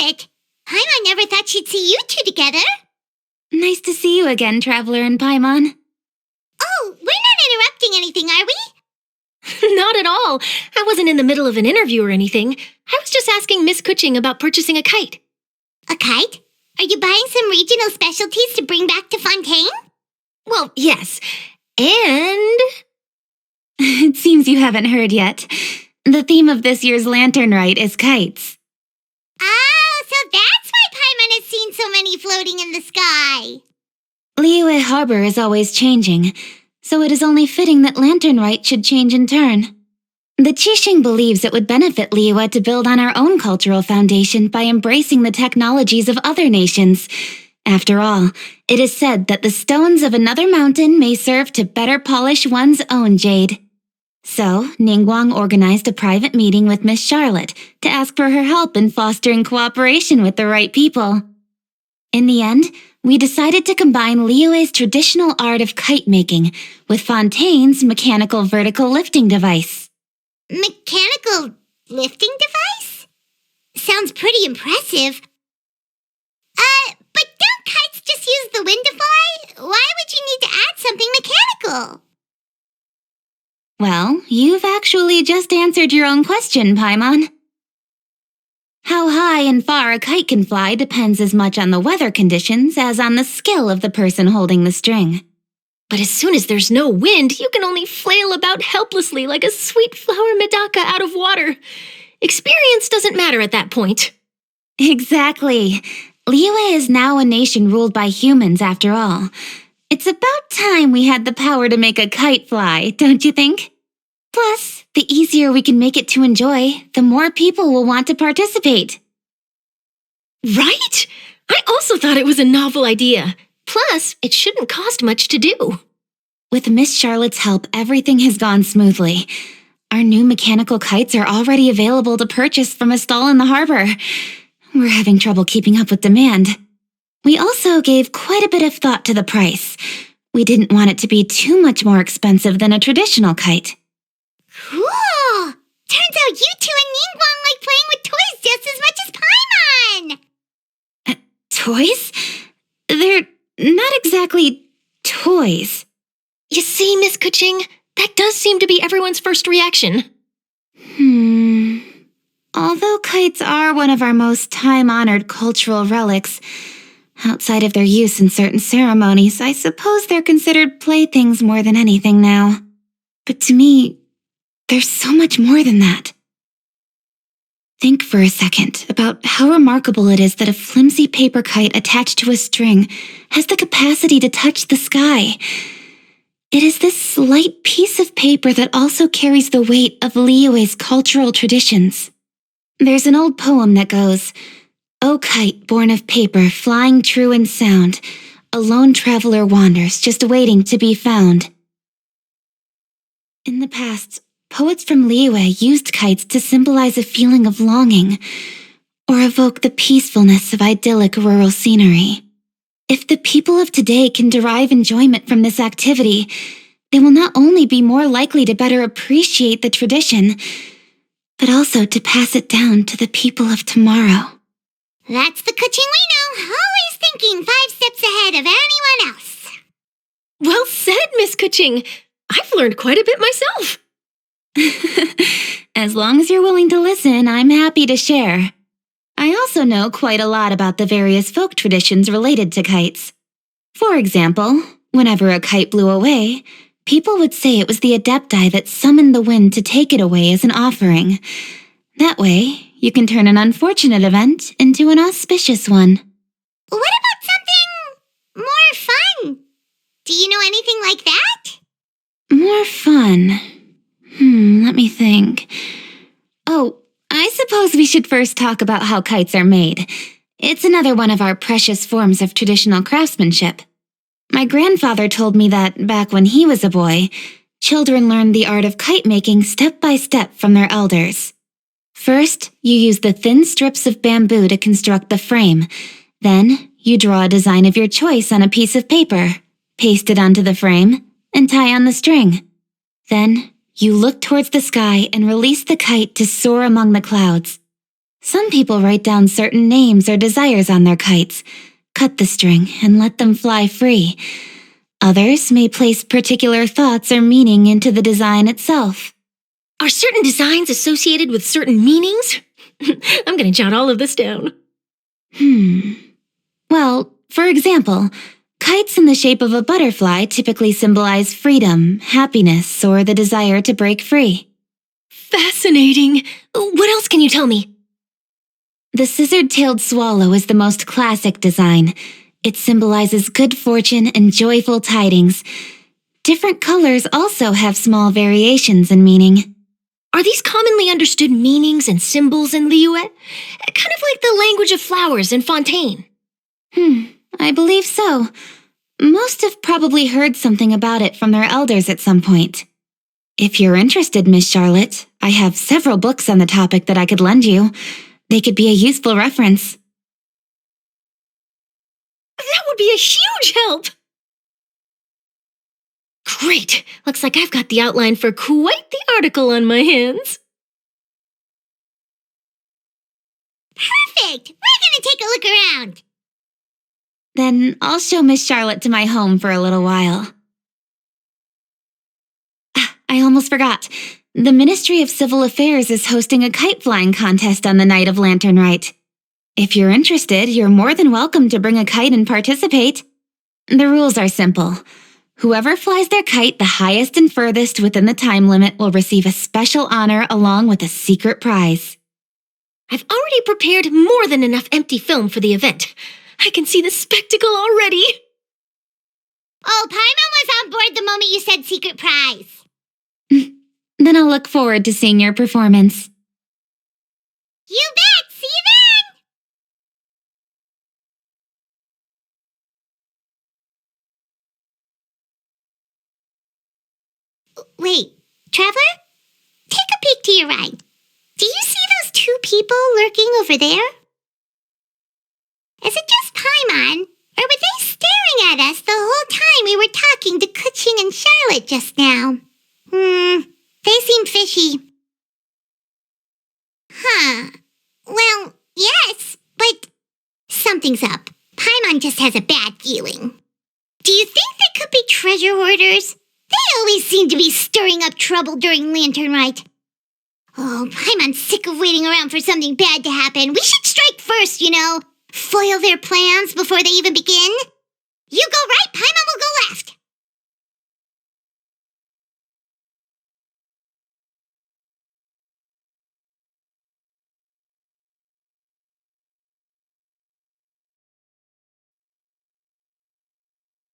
it. Paimon never thought she'd see you two together. Nice to see you again, Traveler and Paimon. Oh, we're not interrupting anything, are we? Not at all. I wasn't in the middle of an interview or anything. I was just asking Miss Kuching about purchasing a kite. A kite? Are you buying some regional specialties to bring back to Fontaine? Well, yes. And... It seems you haven't heard yet. The theme of this year's lantern rite is kites. Oh, so that's why Paimon has seen so many floating in the sky. Liyue Harbor is always changing, so it is only fitting that lantern rite should change in turn. The Qixing believes it would benefit Liyue to build on our own cultural foundation by embracing the technologies of other nations. After all, it is said that the stones of another mountain may serve to better polish one's own jade. So, Ningguang organized a private meeting with Miss Charlotte to ask for her help in fostering cooperation with the right people. In the end, we decided to combine Liyue's traditional art of kite making with Fontaine's mechanical vertical lifting device. Mechanical lifting device? Sounds pretty impressive. But don't kites just use the wind to fly? Why would you need to add something mechanical? Well, you've actually just answered your own question, Paimon. How high and far a kite can fly depends as much on the weather conditions as on the skill of the person holding the string. But as soon as there's no wind, you can only flail about helplessly like a sweet flower medaka out of water. Experience doesn't matter at that point. Exactly. Liyue is now a nation ruled by humans, after all. It's about time we had the power to make a kite fly, don't you think? Plus, the easier we can make it to enjoy, the more people will want to participate. Right? I also thought it was a novel idea. Plus, it shouldn't cost much to do. With Miss Charlotte's help, everything has gone smoothly. Our new mechanical kites are already available to purchase from a stall in the harbor. We're having trouble keeping up with demand. We also gave quite a bit of thought to the price. We didn't want it to be too much more expensive than a traditional kite. Cool! Turns out you two and Ningguang like playing with toys just as much as Paimon! Toys? They're not exactly toys. You see, Miss Kuching, that does seem to be everyone's first reaction. Although kites are one of our most time-honored cultural relics, outside of their use in certain ceremonies, I suppose they're considered playthings more than anything now. But to me, there's so much more than that. Think for a second about how remarkable it is that a flimsy paper kite attached to a string has the capacity to touch the sky. It is this slight piece of paper that also carries the weight of Liyue's cultural traditions. There's an old poem that goes, "O kite born of paper, flying true and sound, a lone traveler wanders, just waiting to be found." In the past, poets from Liyue used kites to symbolize a feeling of longing or evoke the peacefulness of idyllic rural scenery. If the people of today can derive enjoyment from this activity, they will not only be more likely to better appreciate the tradition, but also to pass it down to the people of tomorrow. That's the Kuching we know, always thinking 5 steps ahead of anyone else. Well said, Miss Kuching. I've learned quite a bit myself. As long as you're willing to listen, I'm happy to share. I also know quite a lot about the various folk traditions related to kites. For example, whenever a kite blew away, people would say it was the Adepti that summoned the wind to take it away as an offering. That way, you can turn an unfortunate event into an auspicious one. What about something more fun? Do you know anything like that? More fun? Let me think. Oh, I suppose we should first talk about how kites are made. It's another one of our precious forms of traditional craftsmanship. My grandfather told me that, back when he was a boy, children learned the art of kite making step by step from their elders. First, you use the thin strips of bamboo to construct the frame. Then, you draw a design of your choice on a piece of paper, paste it onto the frame, and tie on the string. Then, you look towards the sky and release the kite to soar among the clouds. Some people write down certain names or desires on their kites, cut the string, and let them fly free. Others may place particular thoughts or meaning into the design itself. Are certain designs associated with certain meanings? I'm gonna jot all of this down. Well, for example, kites in the shape of a butterfly typically symbolize freedom, happiness, or the desire to break free. Fascinating. What else can you tell me? The scissor-tailed swallow is the most classic design. It symbolizes good fortune and joyful tidings. Different colors also have small variations in meaning. Are these commonly understood meanings and symbols in Liyue? Kind of like the language of flowers in Fontaine. I believe so. Most have probably heard something about it from their elders at some point. If you're interested, Miss Charlotte, I have several books on the topic that I could lend you. They could be a useful reference. That would be a huge help! Great! Looks like I've got the outline for quite the article on my hands. Perfect! We're gonna take a look around. Then I'll show Miss Charlotte to my home for a little while. I almost forgot. The Ministry of Civil Affairs is hosting a kite flying contest on the night of Lantern Rite. If you're interested, you're more than welcome to bring a kite and participate. The rules are simple. Whoever flies their kite the highest and furthest within the time limit will receive a special honor along with a secret prize. I've already prepared more than enough empty film for the event. I can see the spectacle already. Oh, Paimon was on board the moment you said secret prize. Then I'll look forward to seeing your performance. You bet! See you then! Wait, Traveler? Take a peek to your right. Do you see those two people lurking over there? Is it just Paimon, or were they staring at us the whole time we were talking to Kuching and Charlotte just now? They seem fishy. Well, yes, but something's up. Paimon just has a bad feeling. Do you think they could be treasure hoarders? They always seem to be stirring up trouble during Lantern Rite. Oh, Paimon's sick of waiting around for something bad to happen. We should strike first, you know. Foil their plans before they even begin. You go right, Paimon will go left.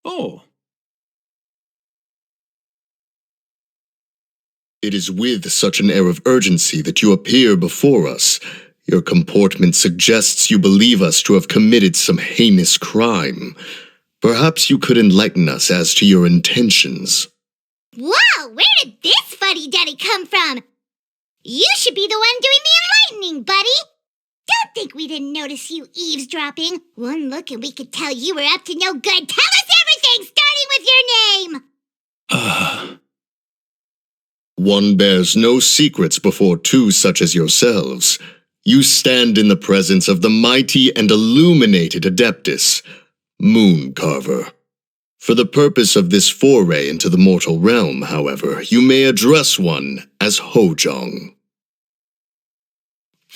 Oh. It is with such an air of urgency that you appear before us. Your comportment suggests you believe us to have committed some heinous crime. Perhaps you could enlighten us as to your intentions. Whoa, where did this fuddy-duddy come from? You should be the one doing the enlightening, buddy. Don't think we didn't notice you eavesdropping. One look and we could tell you were up to no good. Tell us everything, starting with your name. One bears no secrets before two such as yourselves. You stand in the presence of the mighty and illuminated Adeptus, Moon Carver. For the purpose of this foray into the mortal realm, however, you may address one as Hojong.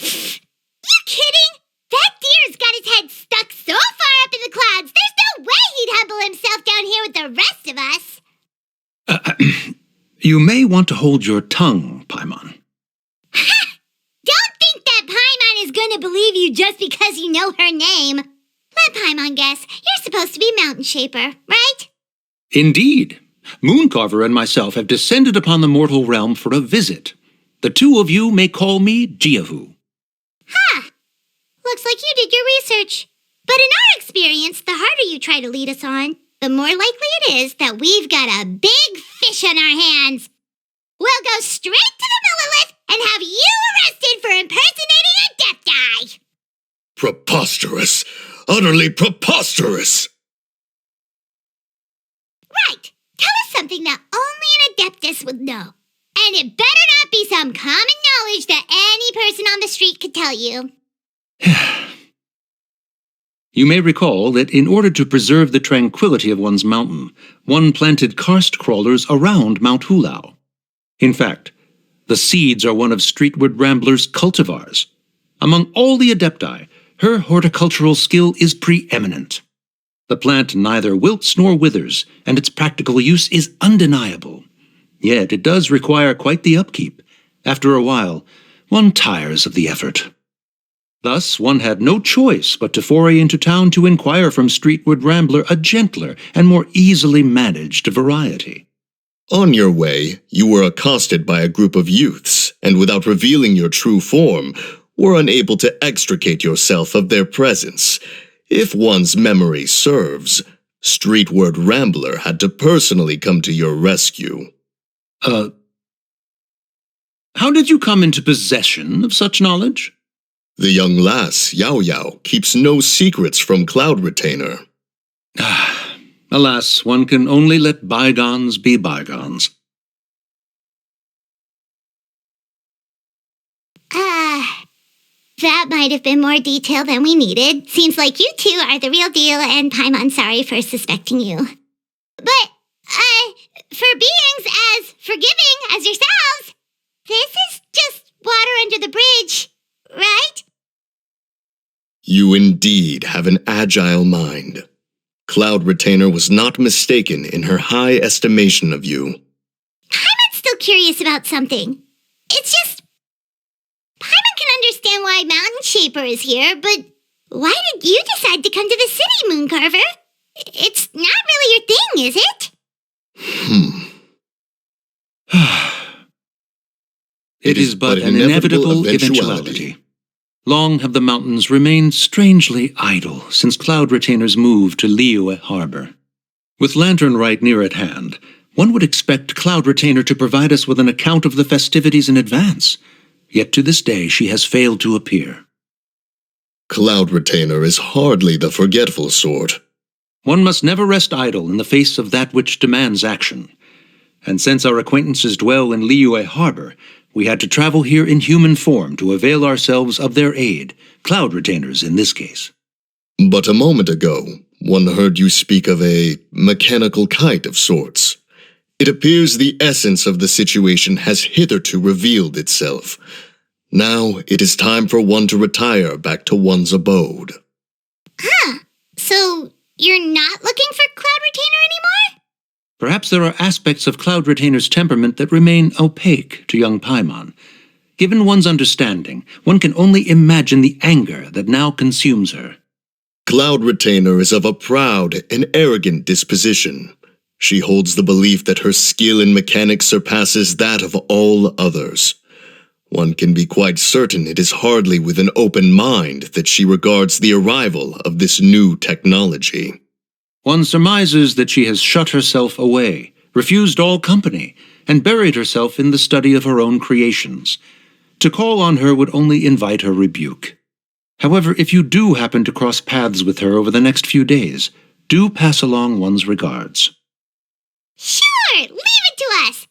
You kidding? That deer's got his head stuck so far up in the clouds, there's no way he'd humble himself down here with the rest of us. You may want to hold your tongue, Paimon. Don't think that Paimon is going to believe you just because you know her name. Let Paimon guess. You're supposed to be Mountain Shaper, right? Indeed. Mooncarver and myself have descended upon the mortal realm for a visit. The two of you may call me Jiahu. Looks like you did your research. But in our experience, the harder you try to lead us on, the more likely it is that we've got a big fish on our hands. We'll go straight to the Millilith and have you arrested for impersonating a Adepti. Preposterous! Utterly preposterous! Right. Tell us something that only an Adeptus would know. And it better not be some common knowledge that any person on the street could tell you. You may recall that in order to preserve the tranquility of one's mountain, one planted karst crawlers around Mount Hulao. In fact, the seeds are one of Streetward Rambler's cultivars. Among all the Adepti, her horticultural skill is preeminent. The plant neither wilts nor withers, and its practical use is undeniable. Yet it does require quite the upkeep. After a while, one tires of the effort. Thus, one had no choice but to foray into town to inquire from Streetward Rambler a gentler and more easily managed variety. On your way, you were accosted by a group of youths, and without revealing your true form, were unable to extricate yourself of their presence. If one's memory serves, Streetward Rambler had to personally come to your rescue. How did you come into possession of such knowledge? The young lass, Yao Yao, keeps no secrets from Cloud Retainer. Alas, one can only let bygones be bygones. That might have been more detail than we needed. Seems like you two are the real deal, and Paimon's sorry for suspecting you. But, for beings as forgiving as yourselves, this is just water under the bridge, right? You indeed have an agile mind. Cloud Retainer was not mistaken in her high estimation of you. Paimon's still curious about something. It's just, Paimon can understand why Mountain Shaper is here, but why did you decide to come to the city, Mooncarver? It's not really your thing, is it? It is but an inevitable eventuality. Long have the mountains remained strangely idle since Cloud Retainer's move to Liyue Harbor. With Lantern Rite near at hand, one would expect Cloud Retainer to provide us with an account of the festivities in advance. Yet to this day she has failed to appear. Cloud Retainer is hardly the forgetful sort. One must never rest idle in the face of that which demands action. And since our acquaintances dwell in Liyue Harbor, we had to travel here in human form to avail ourselves of their aid, Cloud Retainers in this case. But a moment ago, one heard you speak of a mechanical kite of sorts. It appears the essence of the situation has hitherto revealed itself. Now it is time for one to retire back to one's abode. So you're not looking for Cloud Retainer anymore? Perhaps there are aspects of Cloud Retainer's temperament that remain opaque to young Paimon. Given one's understanding, one can only imagine the anger that now consumes her. Cloud Retainer is of a proud and arrogant disposition. She holds the belief that her skill in mechanics surpasses that of all others. One can be quite certain it is hardly with an open mind that she regards the arrival of this new technology. One surmises that she has shut herself away, refused all company, and buried herself in the study of her own creations. To call on her would only invite her rebuke. However, if you do happen to cross paths with her over the next few days, do pass along one's regards. Sure, leave it to us.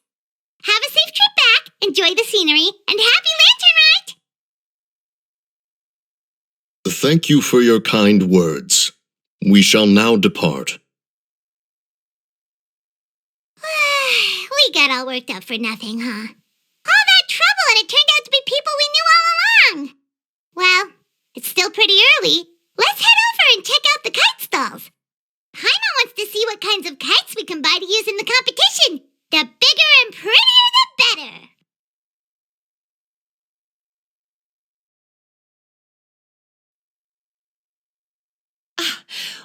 Have a safe trip back, enjoy the scenery, and happy Lantern Rite! Thank you for your kind words. We shall now depart. We got all worked up for nothing, huh? All that trouble and it turned out to be people we knew all along. Well, it's still pretty early. Let's head over and check out the kite stalls. Paimon wants to see what kinds of kites we can buy to use in the competition. The bigger and prettier, the better.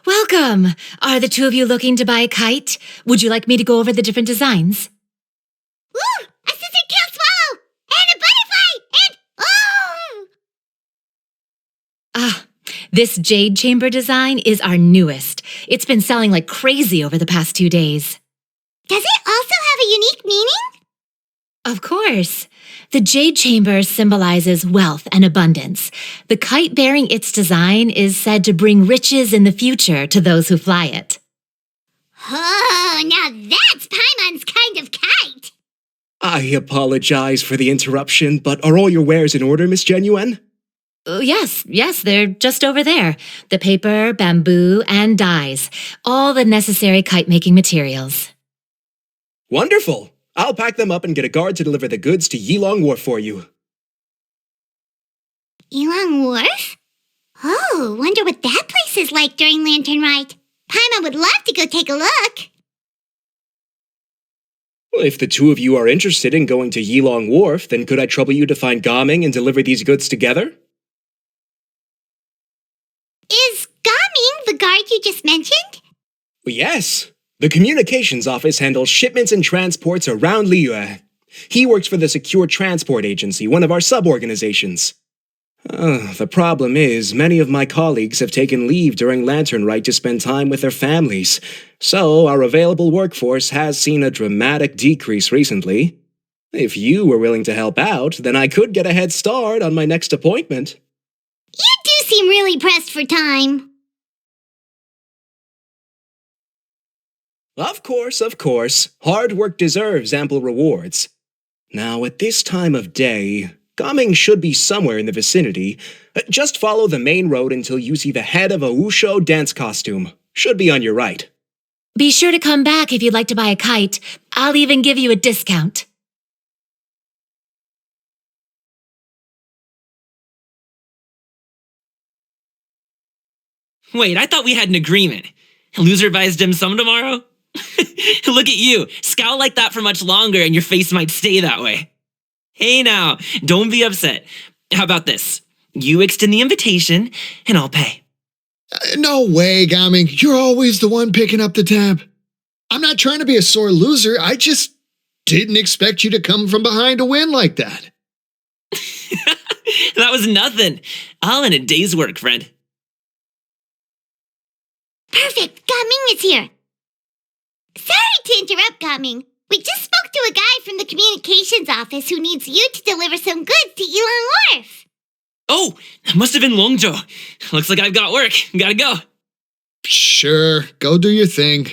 Welcome! Are the two of you looking to buy a kite? Would you like me to go over the different designs? Ooh, a scissor-tail swallow! And a butterfly! And This jade chamber design is our newest. It's been selling like crazy over the past 2 days. Does it also have a unique meaning? Of course. The jade chamber symbolizes wealth and abundance. The kite bearing its design is said to bring riches in the future to those who fly it. Oh, now that's Paimon's kind of kite. I apologize for the interruption, but are all your wares in order, Miss Genuine? Yes, they're just over there. The paper, bamboo, and dyes. All the necessary kite-making materials. Wonderful! I'll pack them up and get a guard to deliver the goods to Yilong Wharf for you. Yilong Wharf? Oh, wonder what that place is like during Lantern Rite. Paimon would love to go take a look. Well, if the two of you are interested in going to Yilong Wharf, then could I trouble you to find Gaming and deliver these goods together? Is Gaming the guard you just mentioned? Well, yes. The communications office handles shipments and transports around Liyue. He works for the Secure Transport Agency, one of our sub-organizations. The problem is, many of my colleagues have taken leave during Lantern Rite to spend time with their families, so our available workforce has seen a dramatic decrease recently. If you were willing to help out, then I could get a head start on my next appointment. You do seem really pressed for time. Of course. Hard work deserves ample rewards. Now, at this time of day, Gaming should be somewhere in the vicinity. Just follow the main road until you see the head of a Wushu dance costume. Should be on your right. Be sure to come back if you'd like to buy a kite. I'll even give you a discount. Wait, I thought we had an agreement. Loser buys dim sum tomorrow? Look at you. Scowl like that for much longer and your face might stay that way. Hey now, don't be upset. How about this? You extend the invitation and I'll pay. No way, Gaming. You're always the one picking up the tab. I'm not trying to be a sore loser. I just didn't expect you to come from behind to win like that. That was nothing. All in a day's work, friend. Perfect, Gaming is here. Sorry to interrupt, Gaming. We just spoke to a guy from the communications office who needs you to deliver some goods to Yilong Wharf. Oh, that must have been Longzhou. Looks like I've got work. Gotta go. Sure, go do your thing.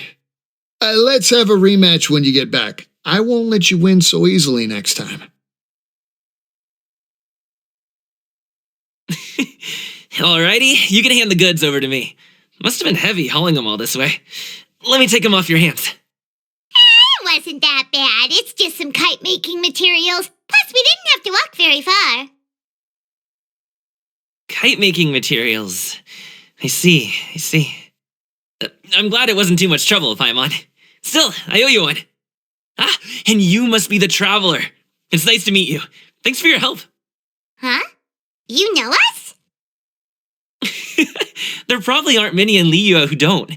Let's have a rematch when you get back. I won't let you win so easily next time. Alrighty, you can hand the goods over to me. Must have been heavy hauling them all this way. Let me take them off your hands. It wasn't that bad. It's just some kite-making materials. Plus, we didn't have to walk very far. Kite-making materials. I see. I'm glad it wasn't too much trouble, Paimon. Still, I owe you one. Ah, and you must be the traveler. It's nice to meet you. Thanks for your help. Huh? You know us? There probably aren't many in Liyue who don't.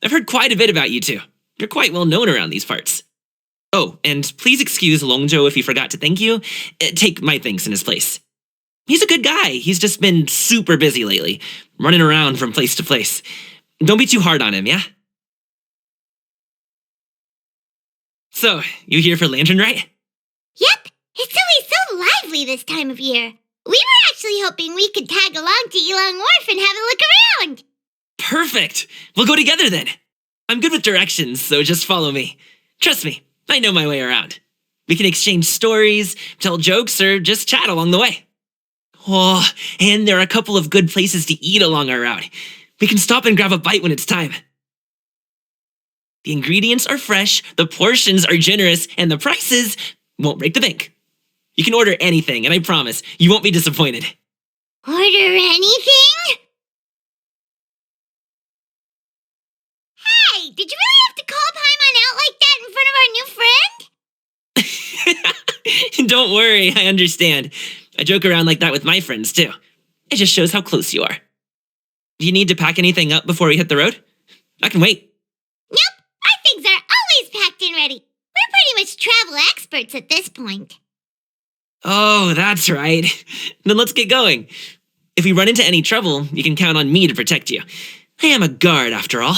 I've heard quite a bit about you two. You're quite well known around these parts. Oh, and please excuse Longzhou if he forgot to thank you. Take my thanks in his place. He's a good guy. He's just been super busy lately, running around from place to place. Don't be too hard on him, yeah? So, you here for Lantern Rite? Yep. It's always so lively this time of year. We were actually hoping we could tag along to Yilong Wharf and have a look around. Perfect! We'll go together then. I'm good with directions, so just follow me. Trust me, I know my way around. We can exchange stories, tell jokes, or just chat along the way. Oh, and there are a couple of good places to eat along our route. We can stop and grab a bite when it's time. The ingredients are fresh, the portions are generous, and the prices won't break the bank. You can order anything, and I promise you won't be disappointed. Order anything? Hey, did you really have to call Paimon out like that in front of our new friend? Don't worry, I understand. I joke around like that with my friends, too. It just shows how close you are. Do you need to pack anything up before we hit the road? I can wait. Nope, our things are always packed and ready. We're pretty much travel experts at this point. Oh, that's right. Then let's get going. If we run into any trouble, you can count on me to protect you. I am a guard, after all.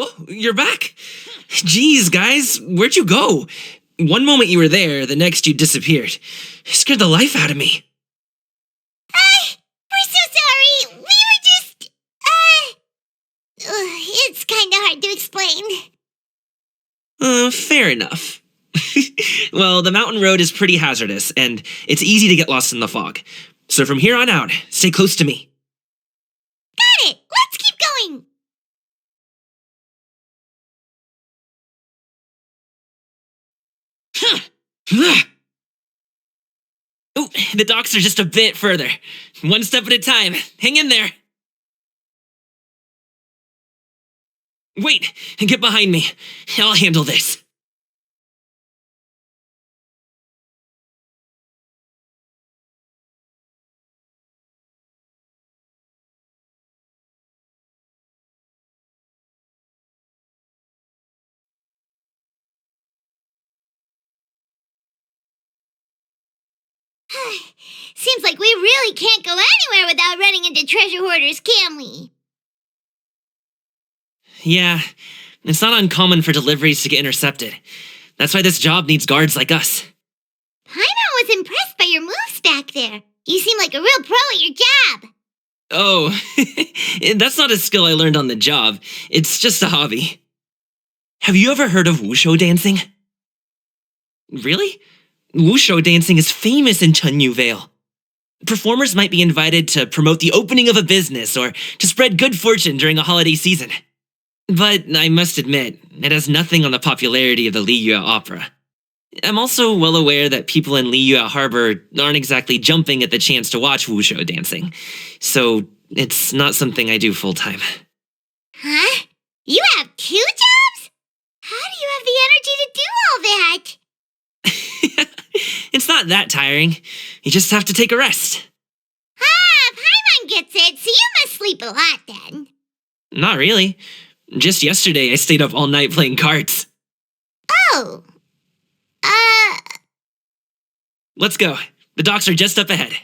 Oh, you're back. Jeez, guys, where'd you go? One moment you were there, the next you disappeared. You scared the life out of me. We're so sorry. We were just, it's kind of hard to explain. Fair enough. Well, the mountain road is pretty hazardous, and it's easy to get lost in the fog. So from here on out, stay close to me. Got it. Let's keep going. Oh, the docks are just a bit further. One step at a time. Hang in there. Wait, get behind me. I'll handle this. Seems like we really can't go anywhere without running into treasure hoarders, can we? Yeah, it's not uncommon for deliveries to get intercepted. That's why this job needs guards like us. Paimon was impressed by your moves back there. You seem like a real pro at your job. Oh, that's not a skill I learned on the job. It's just a hobby. Have you ever heard of wushu dancing? Really? Wushu dancing is famous in Chenyu Vale. Performers might be invited to promote the opening of a business or to spread good fortune during a holiday season. But I must admit, it has nothing on the popularity of the Liyue opera. I'm also well aware that people in Liyue Harbor aren't exactly jumping at the chance to watch wushu dancing, so it's not something I do full-time. Huh? You have 2 jobs? How do you have the energy to do all that? It's not that tiring. You just have to take a rest. Paimon gets it, so you must sleep a lot then. Not really. Just yesterday, I stayed up all night playing cards. Oh. Let's go. The docks are just up ahead.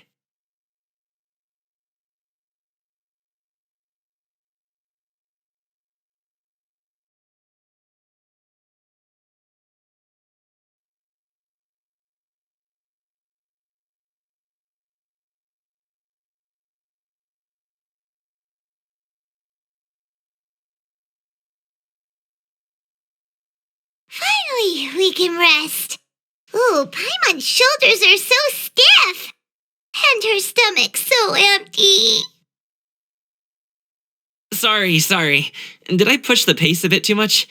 Finally, we can rest. Ooh, Paimon's shoulders are so stiff. And her stomach so empty. Sorry. Did I push the pace a bit too much?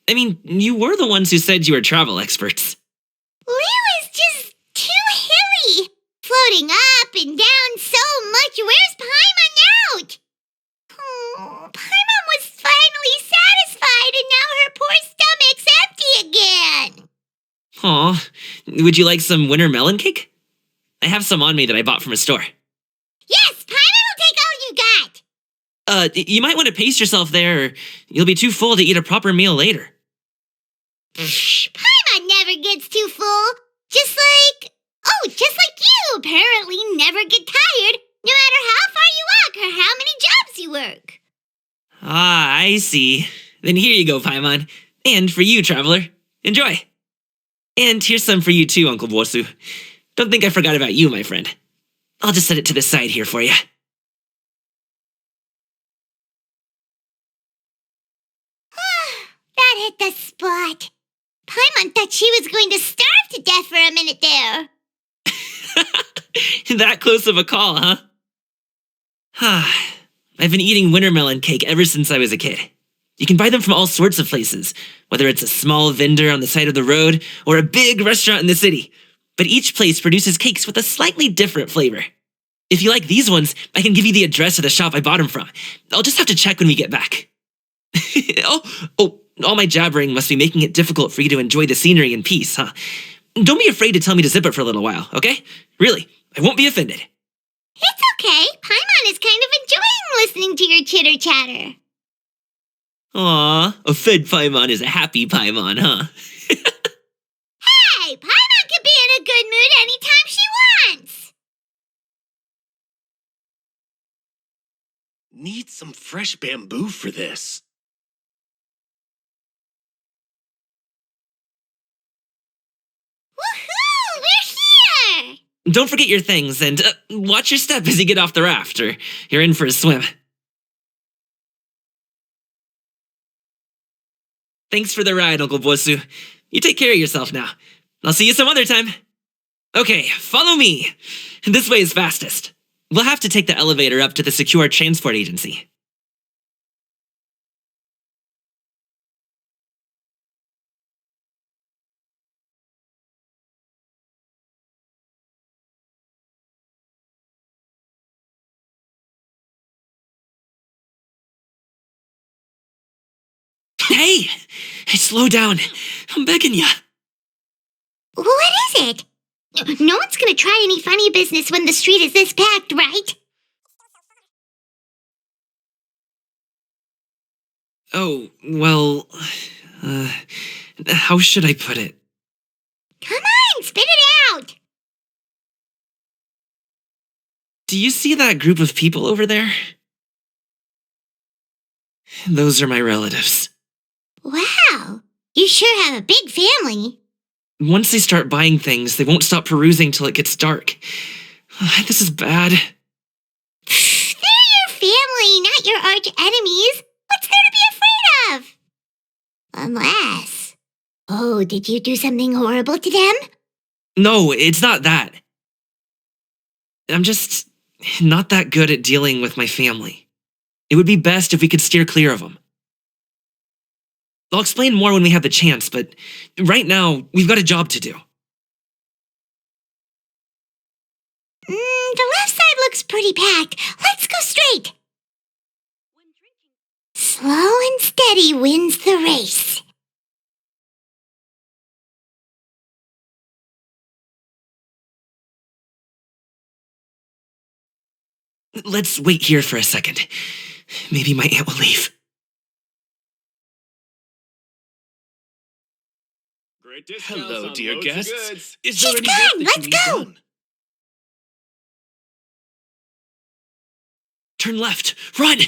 I mean, you were the ones who said you were travel experts. Liyue is just too hilly. Floating up and down so much. Where's Paimon out? Oh, Paimon was finally satisfied and now her poor stomach's empty again. Aw, would you like some winter melon cake? I have some on me that I bought from a store. Yes, Paimon will take all you got. You might want to pace yourself there, or you'll be too full to eat a proper meal later. Paimon never gets too full. Just like you apparently never get tired, no matter how far you walk or how many jobs you work. Ah, I see. Then here you go, Paimon. And for you, traveler. Enjoy. And here's some for you too, Uncle Bosu. Don't think I forgot about you, my friend. I'll just set it to the side here for you. That hit the spot. Paimon thought she was going to starve to death for a minute there. That close of a call, huh? I've been eating winter melon cake ever since I was a kid. You can buy them from all sorts of places, whether it's a small vendor on the side of the road or a big restaurant in the city. But each place produces cakes with a slightly different flavor. If you like these ones, I can give you the address of the shop I bought them from. I'll just have to check when we get back. All my jabbering must be making it difficult for you to enjoy the scenery in peace, huh? Don't be afraid to tell me to zip it for a little while, okay? Really, I won't be offended. It's okay. Paimon is kind of enjoying listening to your chitter-chatter. Aw, a fed Paimon is a happy Paimon, huh? Hey, Paimon can be in a good mood anytime she wants. Need some fresh bamboo for this. Don't forget your things, and watch your step as you get off the raft, or you're in for a swim. Thanks for the ride, Uncle Bosu. You take care of yourself now. I'll see you some other time. Okay, follow me. This way is fastest. We'll have to take the elevator up to the secure transport agency. Hey! Slow down. I'm begging ya. What is it? No one's gonna try any funny business when the street is this packed, right? Oh, well... how should I put it? Come on, spit it out! Do you see that group of people over there? Those are my relatives. Wow, you sure have a big family. Once they start buying things, they won't stop perusing till it gets dark. This is bad. They're your family, not your arch enemies. What's there to be afraid of? Unless... Oh, did you do something horrible to them? No, it's not that. I'm just not that good at dealing with my family. It would be best if we could steer clear of them. I'll explain more when we have the chance, but right now, we've got a job to do. The left side looks pretty packed. Let's go straight. Slow and steady wins the race. Let's wait here for a second. Maybe my aunt will leave. Hello, dear guests. Is She's there any gone. work that Let's you need go. done? Turn left. Run!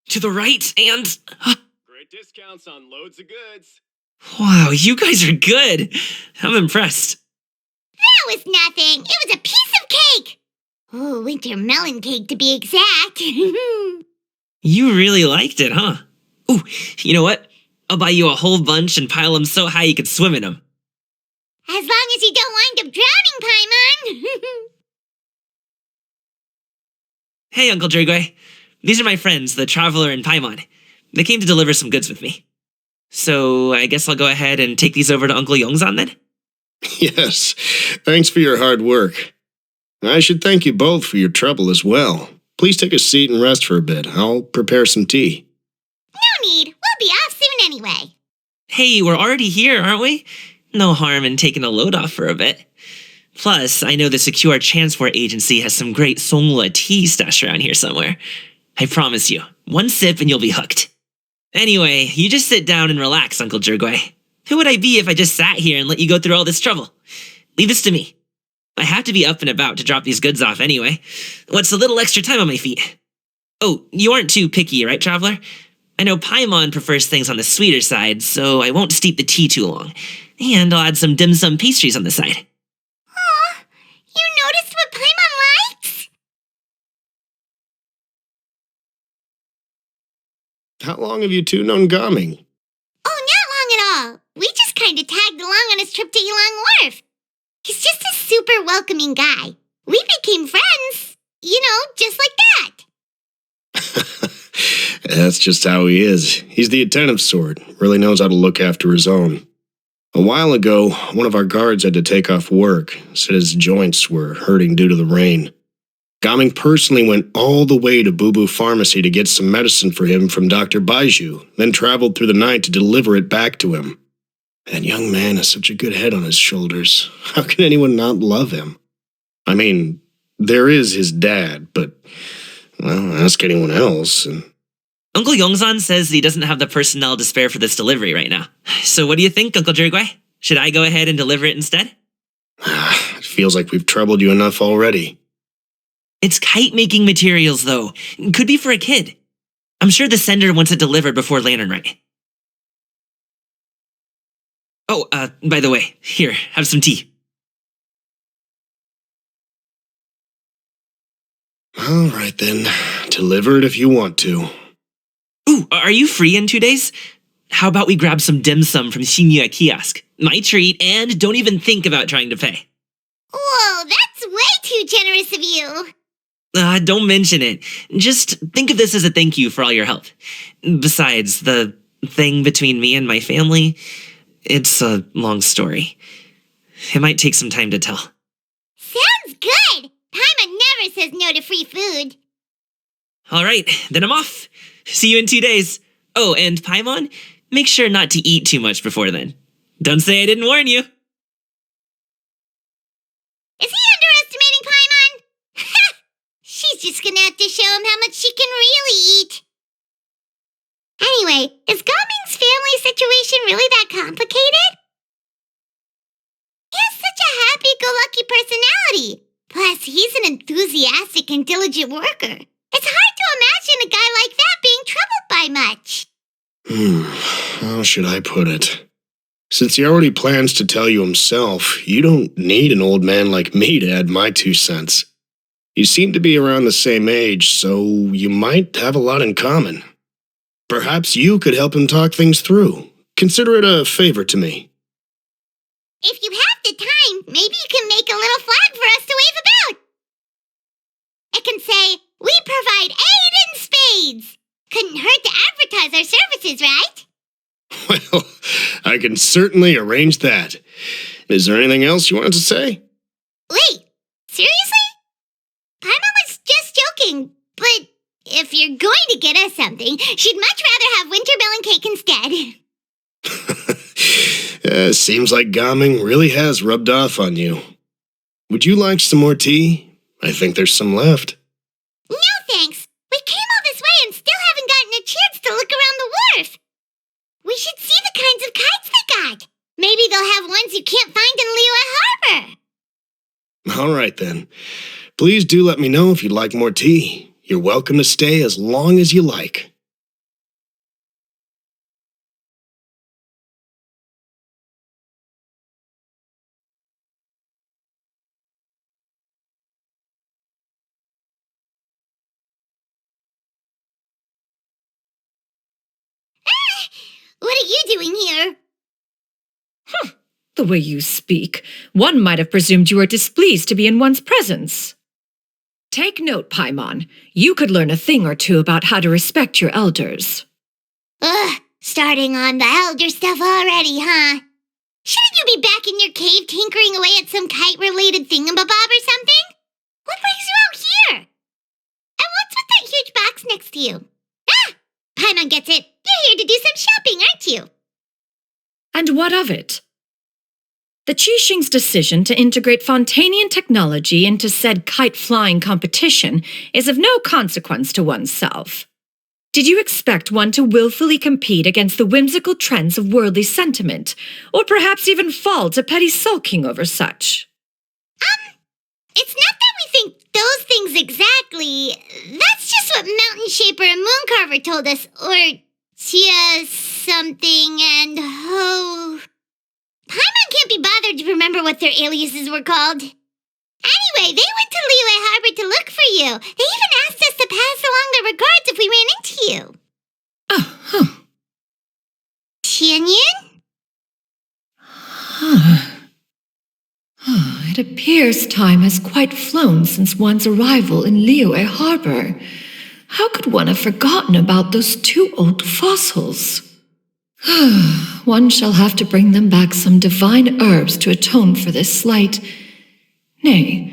To the right and... Great discounts on loads of goods. Wow, you guys are good. I'm impressed. That was nothing. It was a piece of cake. Oh, winter melon cake to be exact. You really liked it, huh? Ooh, you know what? I'll buy you a whole bunch and pile them so high you could swim in them. As long as you don't wind up drowning, Paimon. Hey, Uncle Drigway. These are my friends, the Traveler and Paimon. They came to deliver some goods with me. So I guess I'll go ahead and take these over to Uncle Yongzan then? Yes, thanks for your hard work. I should thank you both for your trouble as well. Please take a seat and rest for a bit. I'll prepare some tea. No need. We'll be off soon anyway. Hey, we're already here, aren't we? No harm in taking a load off for a bit. Plus, I know the Secure Transport Agency has some great Songhua tea stashed around here somewhere. I promise you, one sip and you'll be hooked. Anyway, you just sit down and relax, Uncle Jirgway. Who would I be if I just sat here and let you go through all this trouble? Leave this to me. I have to be up and about to drop these goods off anyway. What's a little extra time on my feet? Oh, you aren't too picky, right, Traveler? I know Paimon prefers things on the sweeter side, so I won't steep the tea too long. And I'll add some dim sum pastries on the side. Aw, you noticed what Paimon likes? How long have you two known Gaming? Oh, not long at all. We just kind of tagged along on his trip to Yilong Wharf. He's just a super welcoming guy. We became friends, just like that. That's just how he is. He's the attentive sort, really knows how to look after his own. A while ago, one of our guards had to take off work, said his joints were hurting due to the rain. Gaming personally went all the way to Boo Boo Pharmacy to get some medicine for him from Dr. Baiju, then traveled through the night to deliver it back to him. That young man has such a good head on his shoulders. How can anyone not love him? I mean, there is his dad, but, well, ask anyone else. And Uncle Yongzan says he doesn't have the personnel to spare for this delivery right now. So what do you think, Uncle Jirgway? Should I go ahead and deliver it instead? It feels like we've troubled you enough already. It's kite-making materials, though. Could be for a kid. I'm sure the sender wants it delivered before Lantern Rite. Oh, by the way, here, have some tea. All right then. Deliver it if you want to. Ooh, are you free in 2 days? How about we grab some dim sum from Chenyu kiosk? My treat, and don't even think about trying to pay. Whoa, that's way too generous of you. Don't mention it. Just think of this as a thank you for all your help. Besides, the thing between me and my family, it's a long story. It might take some time to tell. Sounds good. Paimon never says no to free food. All right, then I'm off. See you in 2 days. Oh, and Paimon, make sure not to eat too much before then. Don't say I didn't warn you. Is he underestimating Paimon? She's just gonna have to show him how much she can really eat. Anyway, is Gaming's family situation really that complicated? He has such a happy-go-lucky personality. Plus, he's an enthusiastic and diligent worker. It's hard to imagine a guy like that being troubled by much. How should I put it? Since he already plans to tell you himself, you don't need an old man like me to add my 2 cents. You seem to be around the same age, so you might have a lot in common. Perhaps you could help him talk things through. Consider it a favor to me. If you have the time, maybe you can make a little flag for us to wave about. It can say, "We provide aid in spades." Couldn't hurt to advertise our services, right? Well, I can certainly arrange that. Is there anything else you wanted to say? Wait, seriously? Paimon was just joking, but if you're going to get us something, she'd much rather have winter melon cake instead. Seems like Gaming really has rubbed off on you. Would you like some more tea? I think there's some left. No thanks. We came all this way and still haven't gotten a chance to look around the wharf. We should see the kinds of kites they got. Maybe they'll have ones you can't find in Liyue Harbor. All right then. Please do let me know if you'd like more tea. You're welcome to stay as long as you like. What are you doing here? The way you speak, one might have presumed you were displeased to be in one's presence. Take note, Paimon. You could learn a thing or two about how to respect your elders. Ugh, starting on the elder stuff already, huh? Shouldn't you be back in your cave tinkering away at some kite-related thingamabob or something? What brings you out here? And what's with that huge box next to you? Ah! Paimon gets it. You're here to do some shopping, aren't you? And what of it? The Qixing's decision to integrate Fontanian technology into said kite-flying competition is of no consequence to oneself. Did you expect one to willfully compete against the whimsical trends of worldly sentiment, or perhaps even fall to petty sulking over such? It's not that we think those things exactly. That's just what Mountain Shaper and Mooncarver told us, or Tia something and Ho. Paimon can't be bothered to remember what their aliases were called. Anyway, they went to Liyue Harbor to look for you. They even asked us to pass along their regards if we ran into you. Tianyun? It appears time has quite flown since one's arrival in Liyue Harbor. How could one have forgotten about those 2 old fossils? One shall have to bring them back some divine herbs to atone for this slight. Nay,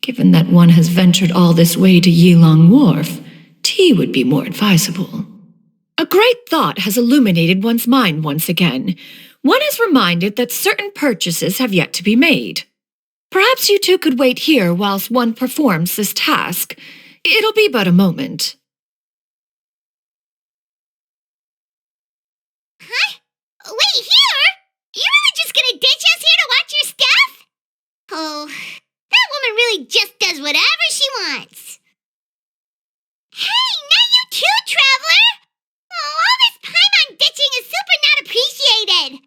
given that one has ventured all this way to Yilong Wharf, tea would be more advisable. A great thought has illuminated one's mind once again. One is reminded that certain purchases have yet to be made. Perhaps you two could wait here whilst one performs this task. It'll be but a moment. Huh? Wait, here? You're really just gonna ditch us here to watch your stuff? Oh, that woman really just does whatever she wants. Hey, not you too, Traveler! Oh, all this Paimon ditching is super not appreciated.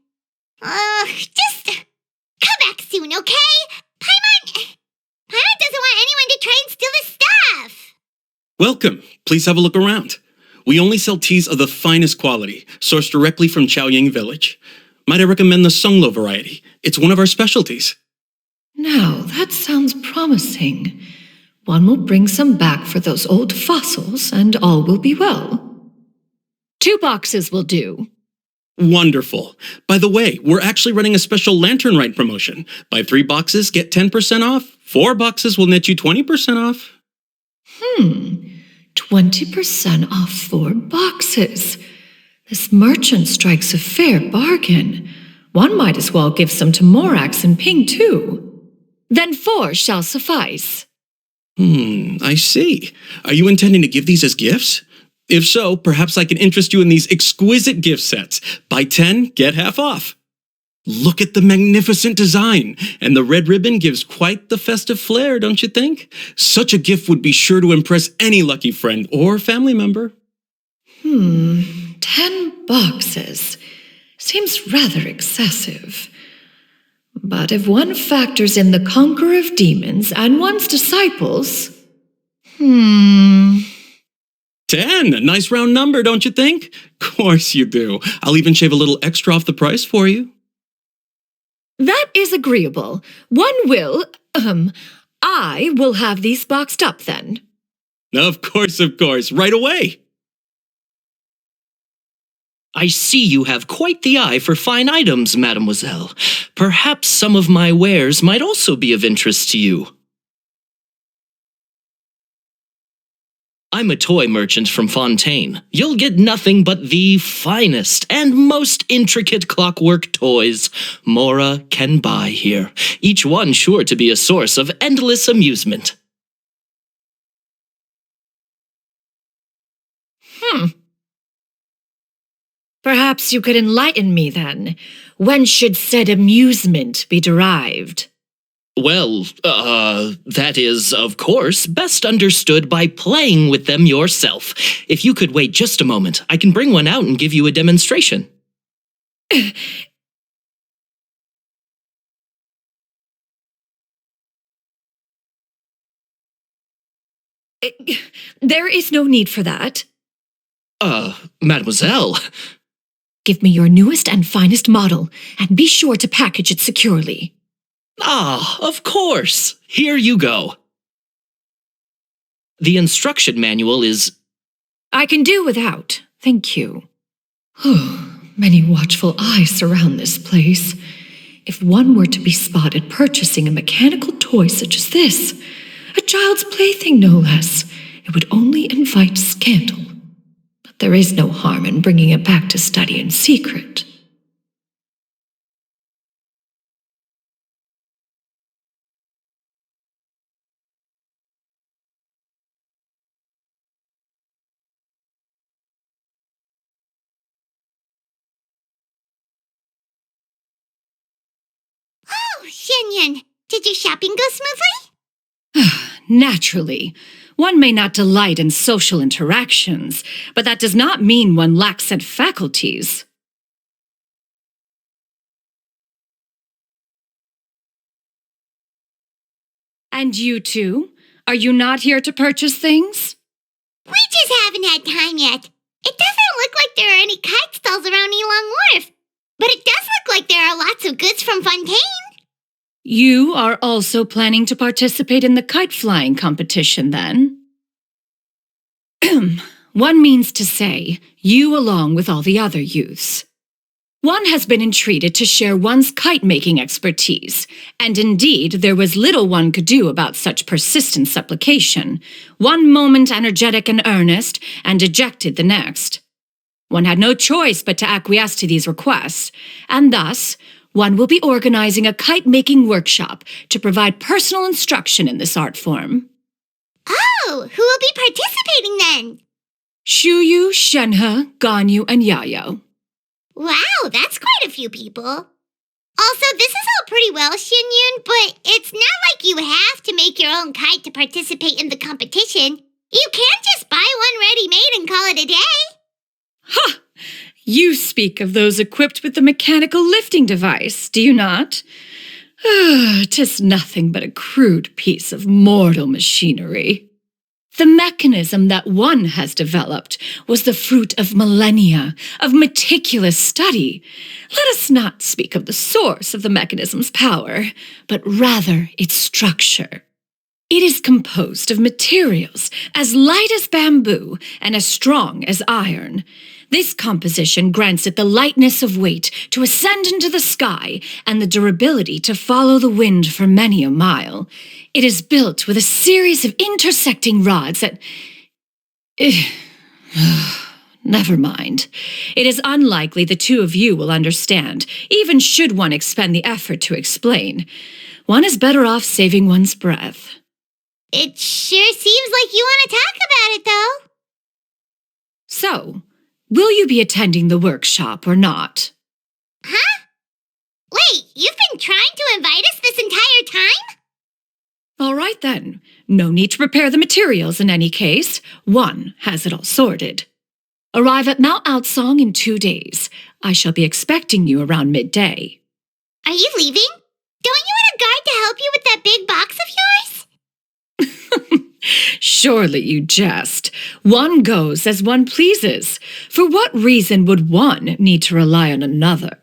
Welcome. Please have a look around. We only sell teas of the finest quality, sourced directly from Chaoying Village. Might I recommend the Sunglo variety? It's one of our specialties. Now, that sounds promising. One will bring some back for those old fossils, and all will be well. 2 boxes will do. Wonderful. By the way, we're actually running a special Lantern Rite promotion. Buy 3 boxes, get 10% off. 4 boxes will net you 20% off. 20% off 4 boxes. This merchant strikes a fair bargain. One might as well give some to Morax and Ping, too. Then 4 shall suffice. I see. Are you intending to give these as gifts? If so, perhaps I can interest you in these exquisite gift sets. Buy 10, get half off. Look at the magnificent design, and the red ribbon gives quite the festive flair, don't you think? Such a gift would be sure to impress any lucky friend or family member. 10 boxes. Seems rather excessive. But if one factors in the conqueror of demons and one's disciples... 10, a nice round number, don't you think? Course you do. I'll even shave a little extra off the price for you. That is agreeable. I will have these boxed up then. Of course, right away. I see you have quite the eye for fine items, mademoiselle. Perhaps some of my wares might also be of interest to you. I'm a toy merchant from Fontaine. You'll get nothing but the finest and most intricate clockwork toys Mora can buy here, each one sure to be a source of endless amusement. Perhaps you could enlighten me then. When should said amusement be derived? Well, that is, of course, best understood by playing with them yourself. If you could wait just a moment, I can bring one out and give you a demonstration. There is no need for that. Mademoiselle. Give me your newest and finest model, and be sure to package it securely. Of course. Here you go. The instruction manual is... I can do without, thank you. Many watchful eyes surround this place. If one were to be spotted purchasing a mechanical toy such as this, a child's plaything no less, it would only invite scandal. But there is no harm in bringing it back to study in secret. Xianyun, did your shopping go smoothly? Naturally. One may not delight in social interactions, but that does not mean one lacks said faculties. And you two? Are you not here to purchase things? We just haven't had time yet. It doesn't look like there are any kite stalls around Yilong Wharf, but it does look like there are lots of goods from Fontaine. You are also planning to participate in the kite flying competition, then? One means to say, you along with all the other youths. One has been entreated to share one's kite-making expertise, and indeed there was little one could do about such persistent supplication, one moment energetic and earnest, and dejected the next. One had no choice but to acquiesce to these requests, and thus, one will be organizing a kite-making workshop to provide personal instruction in this art form. Oh, who will be participating then? Shuyu, Shenhe, Ganyu, and Yayo. Wow, that's quite a few people. Also, this is all pretty well, Xianyun, but it's not like you have to make your own kite to participate in the competition. You can't just buy one ready-made and call it a day. Ha! You speak of those equipped with the mechanical lifting device, do you not? 'Tis nothing but a crude piece of mortal machinery. The mechanism that one has developed was the fruit of millennia of meticulous study. Let us not speak of the source of the mechanism's power, but rather its structure. It is composed of materials as light as bamboo and as strong as iron. This composition grants it the lightness of weight to ascend into the sky and the durability to follow the wind for many a mile. It is built with a series of intersecting rods that... Never mind. It is unlikely the two of you will understand, even should one expend the effort to explain. One is better off saving one's breath. It sure seems like you want to talk about it, though. So, will you be attending the workshop or not? Huh? Wait, you've been trying to invite us this entire time? All right then. No need to prepare the materials in any case. One has it all sorted. Arrive at Mount Outsong in 2 days. I shall be expecting you around midday. Are you leaving? Don't you want a guide to help you with that big box of yours? Surely you jest. One goes as one pleases. For what reason would one need to rely on another?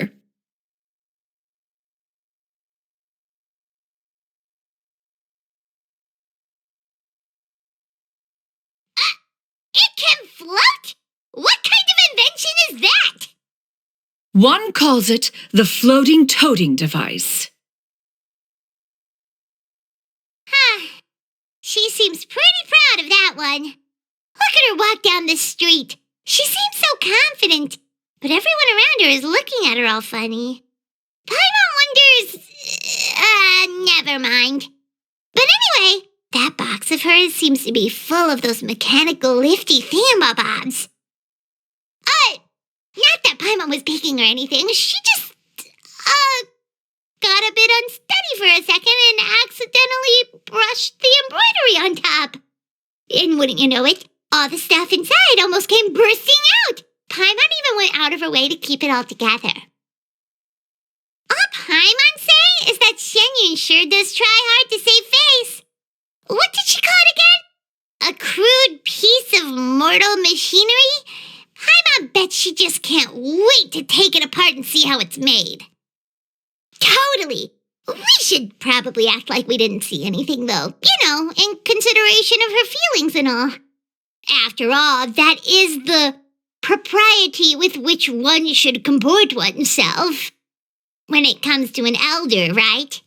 It can float? What kind of invention is that? One calls it the floating toting device. Huh. She seems pretty proud of that one. Look at her walk down the street. She seems so confident, but everyone around her is looking at her all funny. Paimon wonders... never mind. But anyway, that box of hers seems to be full of those mechanical lifty thingamabobs. Not that Paimon was peeking or anything. She just, got a bit unsteady for a second and accidentally brushed the embroidery on top. And wouldn't you know it, all the stuff inside almost came bursting out. Paimon even went out of her way to keep it all together. All Paimon say is that Chenyu sure does try hard to save face. What did she call it again? A crude piece of mortal machinery? Paimon bet she just can't wait to take it apart and see how it's made. Totally. We should probably act like we didn't see anything, though. You know, in consideration of her feelings and all. After all, that is the propriety with which one should comport oneself. When it comes to an elder, right?